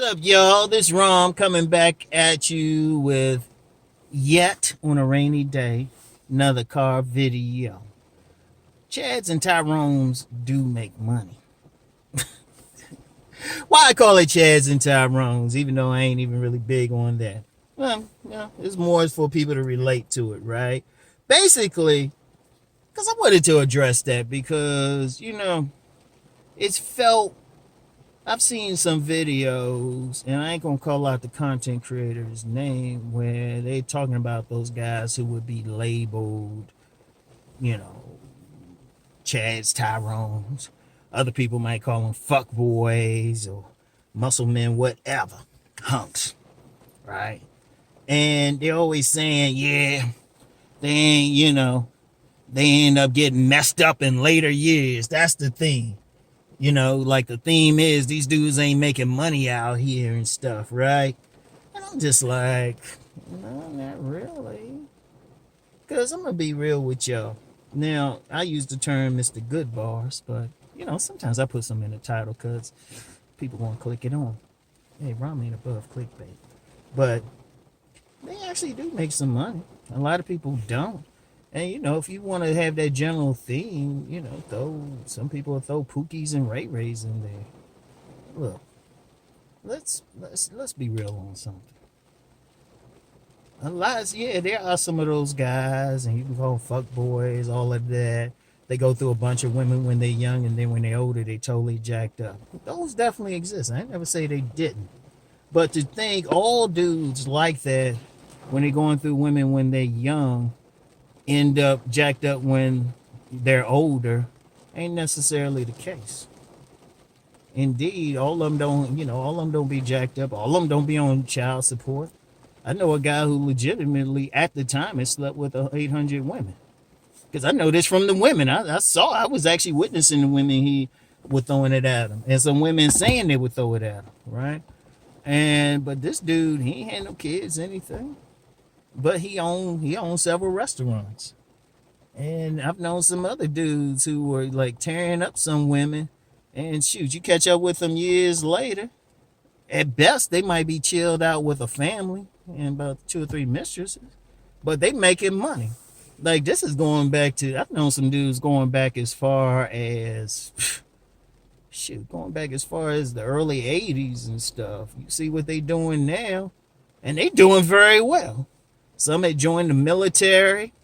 What's up, y'all? This Rom coming back at you with yet on a rainy day another car video. Chads and Tyrones do make money. Why I call it Chads and Tyrones, even though I ain't even really big on that. Well, it's more for people to relate to it, right? Basically, because I wanted to address that because, it's felt I've seen some videos, and I ain't gonna call out the content creator's name, where they talking about those guys who would be labeled, you know, Chads, Tyrones. Other people might call them fuck boys or muscle men, whatever, hunks, right? And they're always saying, yeah, they ain't, they end up getting messed up in later years. That's the thing. Like the theme is these dudes ain't making money out here and stuff, right? And I'm just like, no, not really. Because I'm going to be real with y'all. Now, I use the term Mr. Good Bars, but, sometimes I put some in the title because people want to click it on. Hey, Rom ain't above clickbait. But they actually do make some money. A lot of people don't. And, if you want to have that general theme, some people will throw Pookies and Ray Rays in there. Look, let's be real on something. There are some of those guys, and you can call them fuck boys, all of that. They go through a bunch of women when they're young, and then when they're older, they totally jacked up. Those definitely exist. I never say they didn't. But to think all dudes like that, when they're going through women when they're young, end up jacked up when they're older, ain't necessarily the case. Indeed, all of them don't be jacked up. All of them don't be on child support. I know a guy who legitimately at the time had slept with 800 women. Because I know this from the women. I was actually witnessing the women he was throwing it at him. And some women saying they would throw it at him, right? But this dude, he ain't had no kids, anything. But he owned several restaurants. And I've known some other dudes who were like tearing up some women. And shoot, you catch up with them years later. At best, they might be chilled out with a family and about 2 or 3 mistresses. But they making money. Like, this is going back to, I've known some dudes going back as far as, going back as far as the early 80s and stuff. You see what they doing now. And they doing very well. Some had joined the military,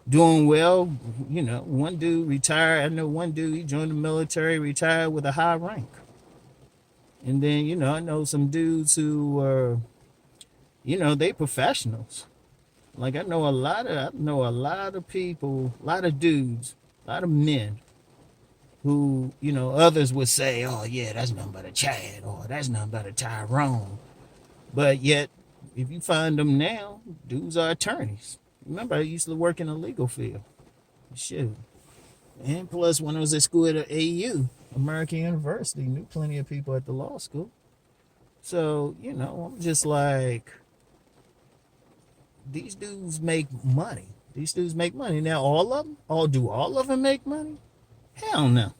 doing well. One dude retired. I know one dude, he joined the military, retired with a high rank. And then, I know some dudes who are, they professionals. Like I know a lot of people, a lot of dudes, a lot of men who, others would say, oh yeah, that's nothing but a Chad, or that's nothing but a Tyrone. But yet, if you find them now, dudes are attorneys. Remember, I used to work in the legal field. Shoot. And plus, when I was at school at AU, American University, knew plenty of people at the law school. So, I'm just like, these dudes make money. These dudes make money. Now, all of them make money? Hell no.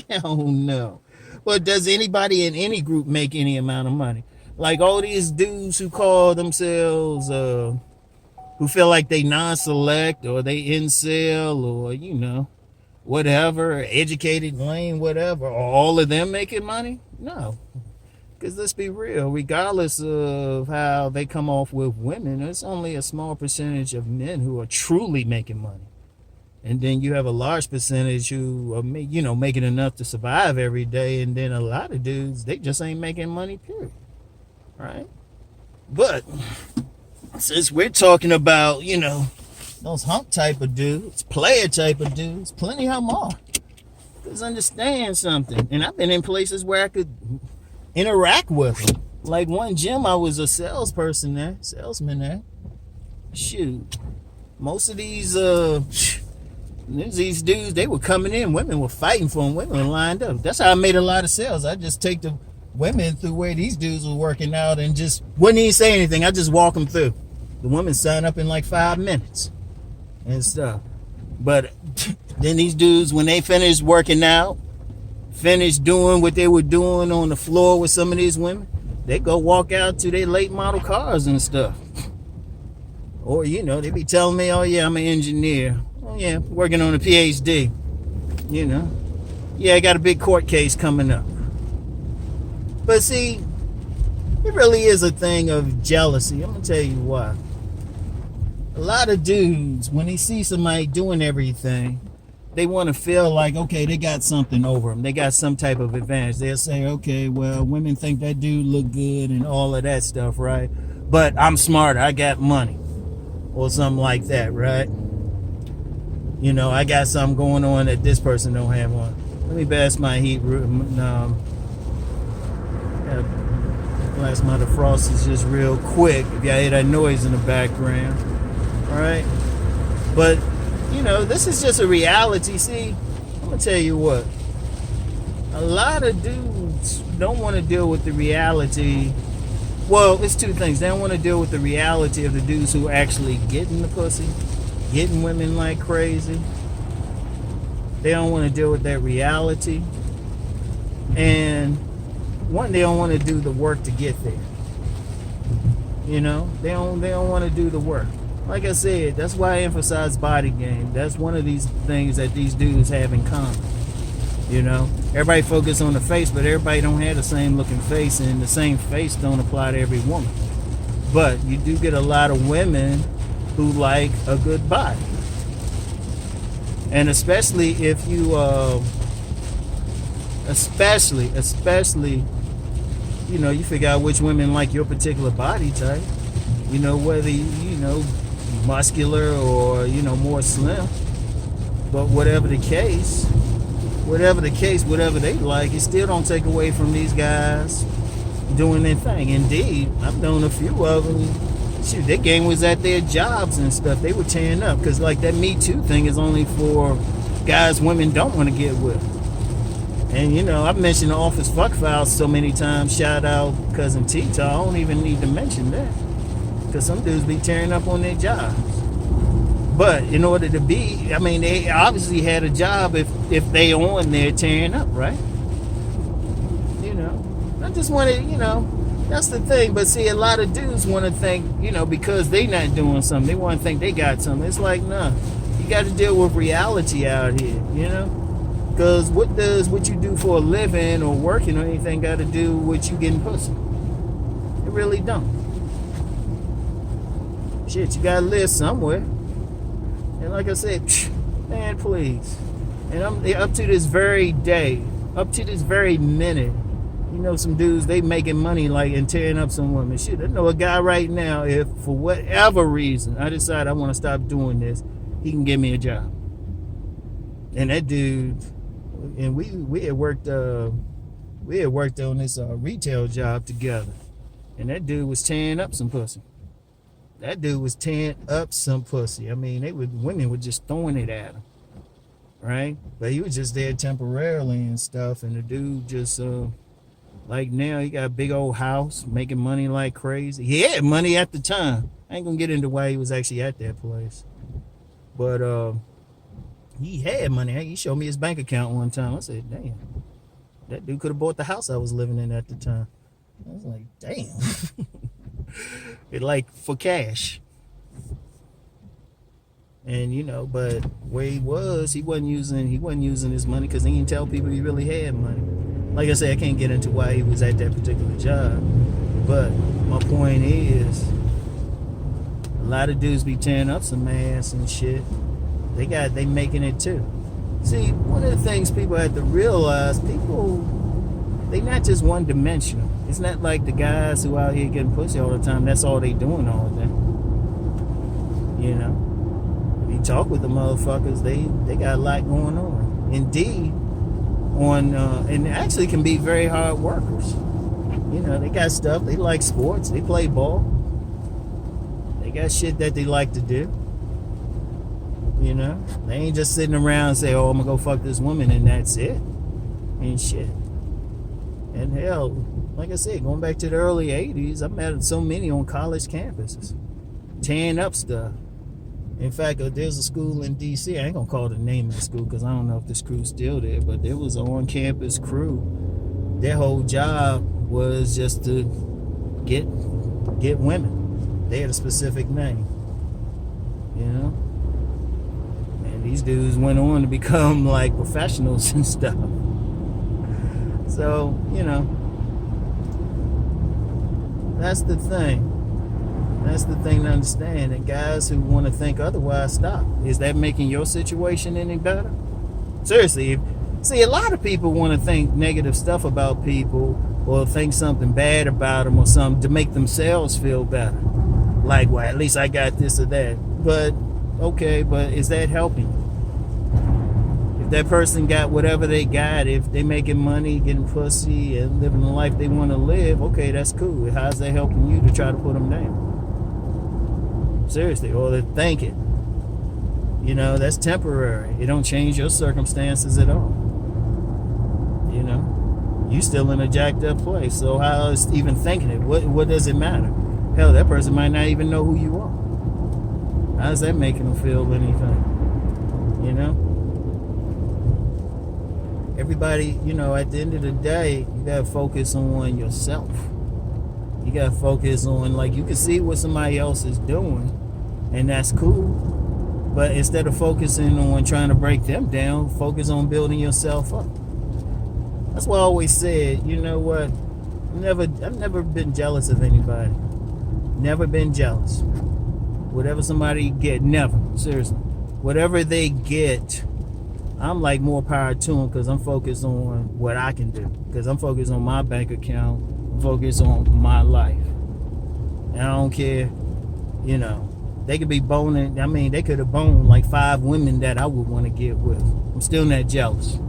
Hell no. But does anybody in any group make any amount of money? Like all these dudes who call themselves, who feel like they non-select or they incel or, whatever, educated lane, whatever, are all of them making money? No. Because let's be real, regardless of how they come off with women, there's only a small percentage of men who are truly making money. And then you have a large percentage who are, making enough to survive every day. And then a lot of dudes, they just ain't making money, period. Right? But since we're talking about, those hump type of dudes, player type of dudes, plenty of them are. Because understand something. And I've been in places where I could interact with them. Like one gym, I was a salesman there. Shoot. Most of these dudes, they were coming in. Women were fighting for them. Women were lined up. That's how I made a lot of sales. I just take the women through where these dudes were working out and just wouldn't even say anything. I just walk them through. The women sign up in like 5 minutes and stuff. But then these dudes, when they finished working out, finished doing what they were doing on the floor with some of these women, they go walk out to their late model cars and stuff. Or, you know, they be telling me, oh yeah, I'm an engineer. Oh yeah, working on a PhD. You know. Yeah, I got a big court case coming up. But see, it really is a thing of jealousy. I'm going to tell you why. A lot of dudes, when they see somebody doing everything, they want to feel like, okay, they got something over them. They got some type of advantage. They'll say, okay, well, women think that dude look good and all of that stuff, right? But I'm smarter. I got money. Or something like that, right? You know, I got something going on that this person don't have on. Let me pass my heat. Glass my defrost is just real quick. If y'all hear that noise in the background, all right? But you know, this is just a reality. See, I'm gonna tell you what. A lot of dudes don't want to deal with the reality. Well, it's two things. They don't want to deal with the reality of the dudes who actually getting the pussy, getting women like crazy. They don't want to deal with that reality. And one, they don't want to do the work to get there. You know, they don't want to do the work. Like I said, that's why I emphasize body game. That's one of these things that these dudes have in common. You know, everybody focus on the face, but everybody don't have the same looking face, and the same face don't apply to every woman. But you do get a lot of women who like a good body. And especially if you, especially, you know, you figure out which women like your particular body type. You know, whether you know, muscular or, you know, more slim. But whatever the case, whatever they like, it still don't take away from these guys doing their thing. Indeed, I've known a few of them. Shoot, their game was at their jobs and stuff. They were tearing up because, like, that Me Too thing is only for guys women don't want to get with. And, you know, I've mentioned the Office Fuck Files so many times. Shout out Cousin Tita. I don't even need to mention that because some dudes be tearing up on their jobs. But in order to be, I mean, they obviously had a job if they on there tearing up, right? You know, I just wanted, you know, that's the thing. But see, a lot of dudes want to think, you know, because they not doing something, they want to think they got something. It's like, nah, you got to deal with reality out here, you know? Because what does what you do for a living or working or anything got to do with you getting pussy? It really don't. Shit, you got to live somewhere. And like I said, man, please. And I'm up to this very day, up to this very minute, you know, some dudes, they making money like and tearing up some women. Shit, I know a guy right now, if for whatever reason I decide I want to stop doing this, he can give me a job. And that dude, and we had worked on this retail job together, and that dude was tearing up some pussy. That dude was tearing up some pussy. I mean, women were just throwing it at him, right? But he was just there temporarily and stuff, and the dude just like now he got a big old house, making money like crazy. He had money at the time. I ain't gonna get into why he was actually at that place, but he had money. He showed me his bank account one time. I said, damn, that dude could have bought the house I was living in at the time. I was like, damn. It like for cash. And you know, but where he wasn't using his money because he didn't tell people he really had money. Like I said, I can't get into why he was at that particular job. But my point is, a lot of dudes be tearing up some ass and shit. They making it too. See, one of the things people have to realize, they not just one dimensional. It's not like the guys who out here getting pussy all the time, that's all they doing all day. You know? If you talk with the motherfuckers, they got a lot going on. Indeed, and actually can be very hard workers. You know, they got stuff, they like sports, they play ball. They got shit that they like to do. You know, they ain't just sitting around and say, oh, I'm gonna go fuck this woman and that's it. And shit. And hell, like I said, going back to the early 80s, I met so many on college campuses tearing up stuff. In fact, there's a school in D.C. I ain't gonna call the name of the school because I don't know if this crew's still there, but there was an on-campus crew. Their whole job was just to get women. They had a specific name, you know. And these dudes went on to become like professionals and stuff. So, you know, that's the thing. That's the thing to understand. And guys who want to think otherwise, stop. Is that making your situation any better? Seriously, see, a lot of people want to think negative stuff about people or think something bad about them or something to make themselves feel better. Like, well, at least I got this or that. But, okay, but is that helping you? If that person got whatever they got, if they making money, getting pussy, and living the life they want to live, okay, that's cool. How's that helping you to try to put them down? Seriously, or to think it. You know, that's temporary. It don't change your circumstances at all. You know, you still in a jacked up place. So how is even thinking it? What does it matter? Hell, that person might not even know who you are. How's that making them feel anything? You know? Everybody, you know, at the end of the day, you gotta focus on yourself. You gotta focus on, like, you can see what somebody else is doing, and that's cool. But instead of focusing on trying to break them down, focus on building yourself up. That's why I always said, you know what? I've never been jealous of anybody. Never been jealous. Whatever somebody get, never. Seriously. Whatever they get, I'm like more power to them because I'm focused on what I can do. Because I'm focused on my bank account. I'm focused on my life. And I don't care, you know. They could be boning. I mean, they could have boned like 5 women that I would want to get with. I'm still not jealous.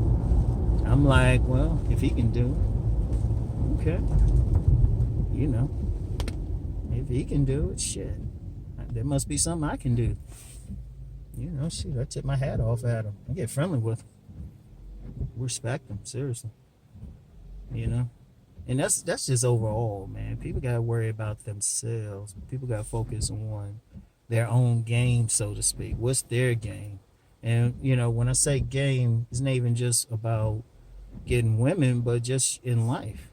I'm like, well, if he can do it, okay. You know, if he can do it, shit. There must be something I can do. You know, shit, I tip my hat off at him. I get friendly with him. Respect him, seriously. You know? And that's just overall, man. People got to worry about themselves. People got to focus on their own game, so to speak. What's their game? And, you know, when I say game, it's not even just about getting women, but just in life.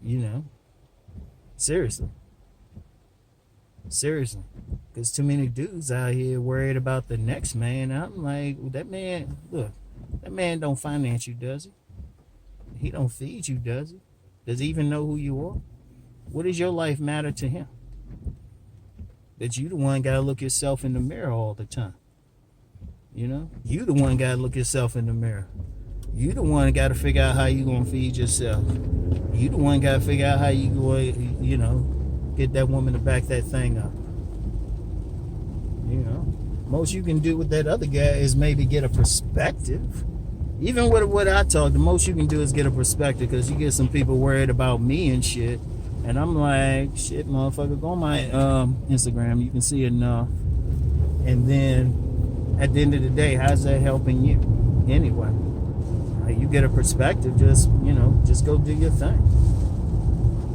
You know? Seriously. Seriously. Because too many dudes out here worried about the next man. I'm like, that man, look, that man don't finance you, does he? He don't feed you, does he? Does he even know who you are? What does your life matter to him? That you the one got to look yourself in the mirror all the time. You know? You the one got to look yourself in the mirror. You the one got to figure out how you going to feed yourself. You the one got to figure out how you going, you know, get that woman to back that thing up. You know? Most you can do with that other guy is maybe get a perspective. Even with what I talk, the most you can do is get a perspective, because you get some people worried about me and shit. And I'm like, shit, motherfucker, go on my Instagram. You can see enough. And then at the end of the day, how's that helping you anyway? You get a perspective, just, you know, just go do your thing.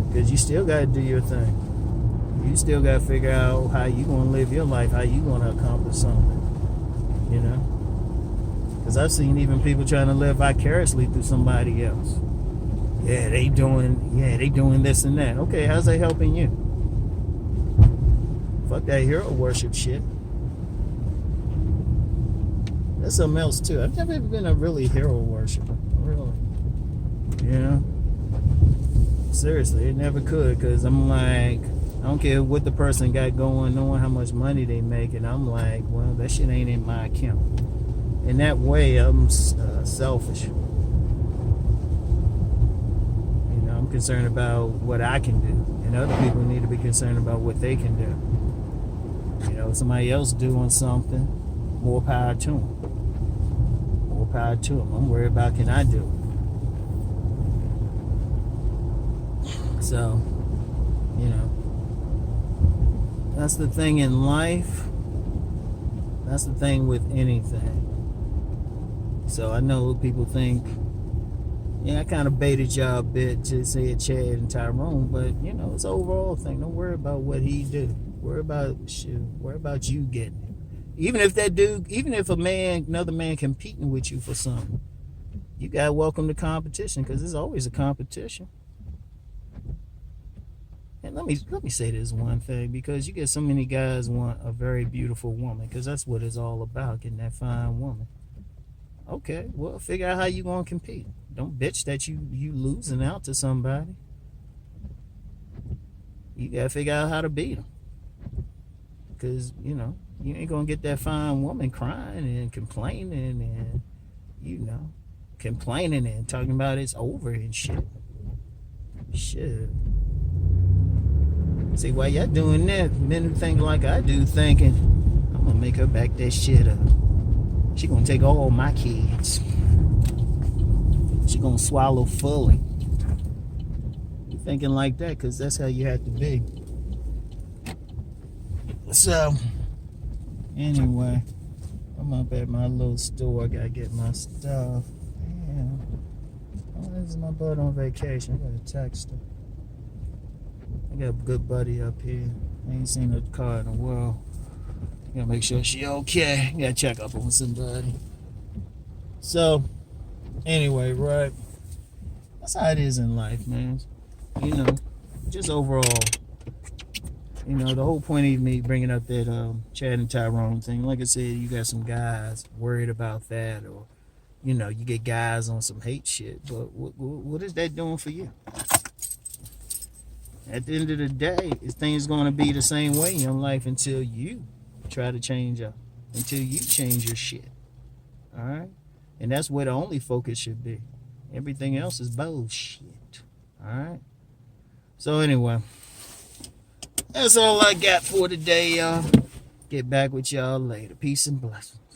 Because you still got to do your thing. You still got to figure out how you going to live your life, how you going to accomplish something. You know? Because I've seen even people trying to live vicariously through somebody else. Yeah, they doing this and that. Okay, how's that helping you? Fuck that hero worship shit. That's something else too. I've never been a really hero worshiper. Really. You know? Seriously, it never could, because I'm like, I don't care what the person got going on, how much money they make, and I'm like, well, that shit ain't in my account. In that way, I'm selfish. You know, I'm concerned about what I can do, and other people need to be concerned about what they can do. You know, somebody else doing something, more power to them. More power to them. I'm worried about, can I do it? So, you know, that's the thing in life. That's the thing with anything. So I know people think, yeah, I kind of baited y'all a bit to say Chad and Tyrone, but you know, it's an overall thing. Don't worry about what he do. Worry about shit. Worry about you getting it. Even if that dude, even if another man competing with you for something, you gotta welcome the competition, because there's always a competition. And let me say this one thing, because you get so many guys want a very beautiful woman, because that's what it's all about, getting that fine woman. Okay, well, figure out how you gonna compete. Don't bitch that you losing out to somebody. You gotta figure out how to beat them, because you ain't gonna get that fine woman crying and complaining and complaining and talking about it's over and shit. Shit. See, while y'all doing that, men who think like I do, thinking, I'm gonna make her back that shit up. She gonna take all my kids. She gonna swallow fully. You thinking like that, because that's how you have to be. So, anyway, I'm up at my little store. I gotta get my stuff. Damn. Oh, this is my bud on vacation. I gotta text her. I got a good buddy up here. I ain't seen her car in a while. Gotta make sure she okay. Gotta check up on somebody. So, anyway, right. That's how it is in life, man. Just overall. The whole point of me bringing up that Chad and Tyrone thing, like I said, you got some guys worried about that, or you get guys on some hate shit. But what is that doing for you? At the end of the day, things going to be the same way in your life until you try to change up, until you change your shit. All right, and that's where the only focus should be. Everything else is bullshit. All right. So anyway. That's all I got for today, y'all. Get back with y'all later. Peace and blessings.